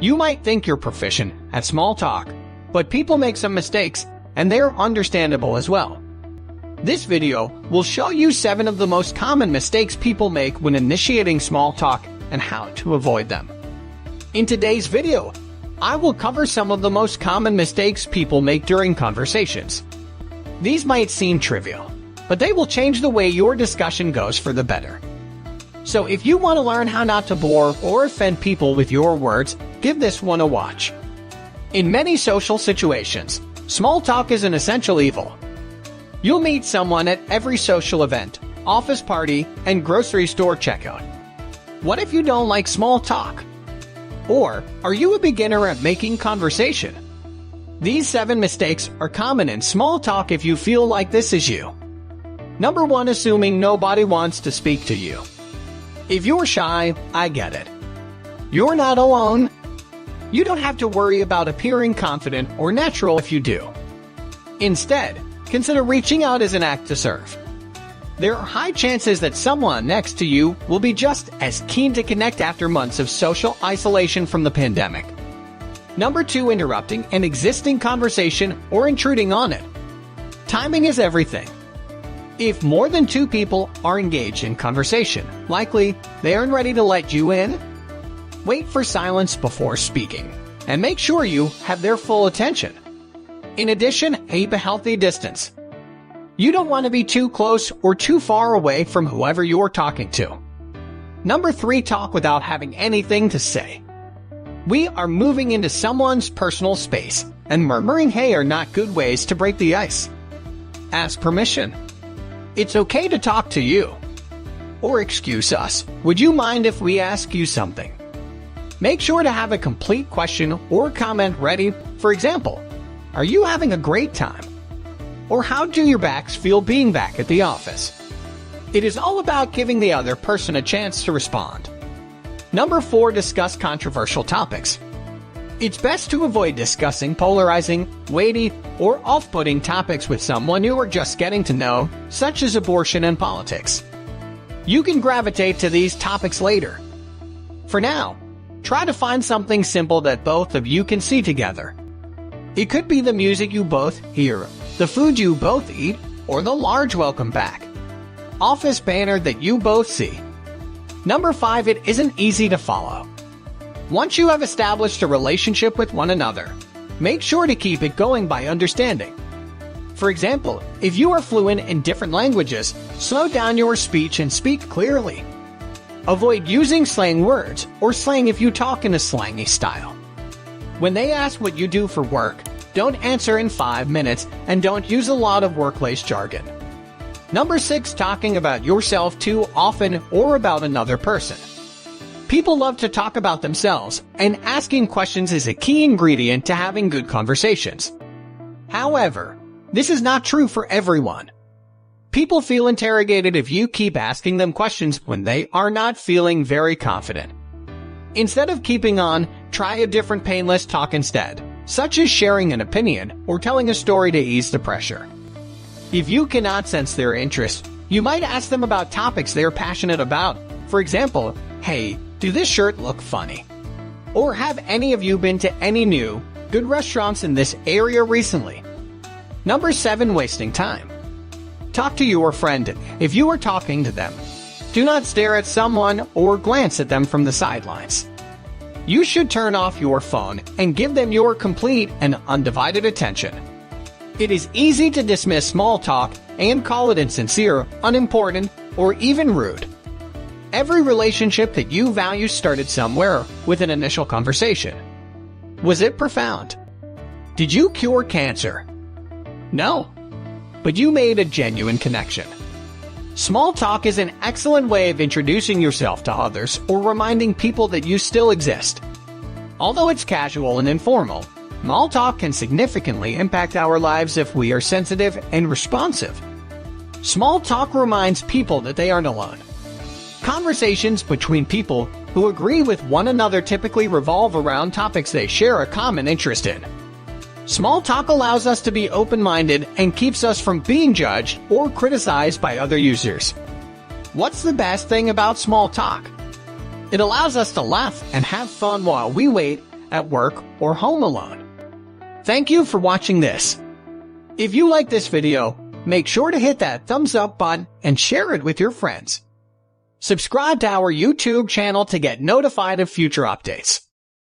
You might think you're proficient at small talk, but people make some mistakes, and they're understandable as well. This video will show you 7 of the most common mistakes people make when initiating small talk and how to avoid them. In today's video, I will cover some of the most common mistakes people make during conversations. These might seem trivial, but they will change the way your discussion goes for the better. So if you want to learn how not to bore or offend people with your words, give this one a watch. In many social situations, small talk is an essential evil. You'll meet someone at every social event, office party, and grocery store checkout. What if you don't like small talk? Or are you a beginner at making conversation? These 7 mistakes are common in small talk if you feel like this is you. Number 1, assuming nobody wants to speak to you. If you're shy, I get it. You're not alone. You don't have to worry about appearing confident or natural if you do. Instead, consider reaching out as an act to serve. There are high chances that someone next to you will be just as keen to connect after months of social isolation from the pandemic. Number 2, interrupting an existing conversation or intruding on it. Timing is everything. If more than 2 people are engaged in conversation, likely they aren't ready to let you in. Wait for silence before speaking, and make sure you have their full attention. In addition, keep a healthy distance. You don't want to be too close or too far away from whoever you're talking to. Number 3, talk without having anything to say. We are moving into someone's personal space, and murmuring "hey" are not good ways to break the ice. Ask permission. It's okay to talk to you. Or excuse us, would you mind if we ask you something? Make sure to have a complete question or comment ready. For example, are you having a great time? Or how do your backs feel being back at the office? It is all about giving the other person a chance to respond. Number 4, discuss controversial topics. It's best to avoid discussing polarizing, weighty, or off-putting topics with someone you are just getting to know, such as abortion and politics. You can gravitate to these topics later. For now, try to find something simple that both of you can see together. It could be the music you both hear, the food you both eat, or the large welcome back office banner that you both see. Number 5, it isn't easy to follow. Once you have established a relationship with one another, make sure to keep it going by understanding. For example, if you are fluent in different languages, slow down your speech and speak clearly. Avoid using slang words or slang if you talk in a slangy style. When they ask what you do for work, don't answer in 5 minutes and don't use a lot of workplace jargon. Number 6, talking about yourself too often or about another person. People love to talk about themselves, and asking questions is a key ingredient to having good conversations. However, this is not true for everyone. People feel interrogated if you keep asking them questions when they are not feeling very confident. Instead of keeping on, try a different painless talk instead, such as sharing an opinion or telling a story to ease the pressure. If you cannot sense their interest, you might ask them about topics they're passionate about. For example, "Hey, do this shirt look funny?" Or "Have any of you been to any new, good restaurants in this area recently?" Number 7, wasting time. Talk to your friend if you are talking to them. Do not stare at someone or glance at them from the sidelines. You should turn off your phone and give them your complete and undivided attention. It is easy to dismiss small talk and call it insincere, unimportant, or even rude. Every relationship that you value started somewhere with an initial conversation. Was it profound? Did you cure cancer? No, but you made a genuine connection. Small talk is an excellent way of introducing yourself to others or reminding people that you still exist. Although it's casual and informal, small talk can significantly impact our lives if we are sensitive and responsive. Small talk reminds people that they aren't alone. Conversations between people who agree with one another typically revolve around topics they share a common interest in. Small talk allows us to be open-minded and keeps us from being judged or criticized by other users. What's the best thing about small talk? It allows us to laugh and have fun while we wait at work, or home alone. Thank you for watching this. If you like this video, make sure to hit that thumbs up button and share it with your friends. Subscribe to our YouTube channel to get notified of future updates.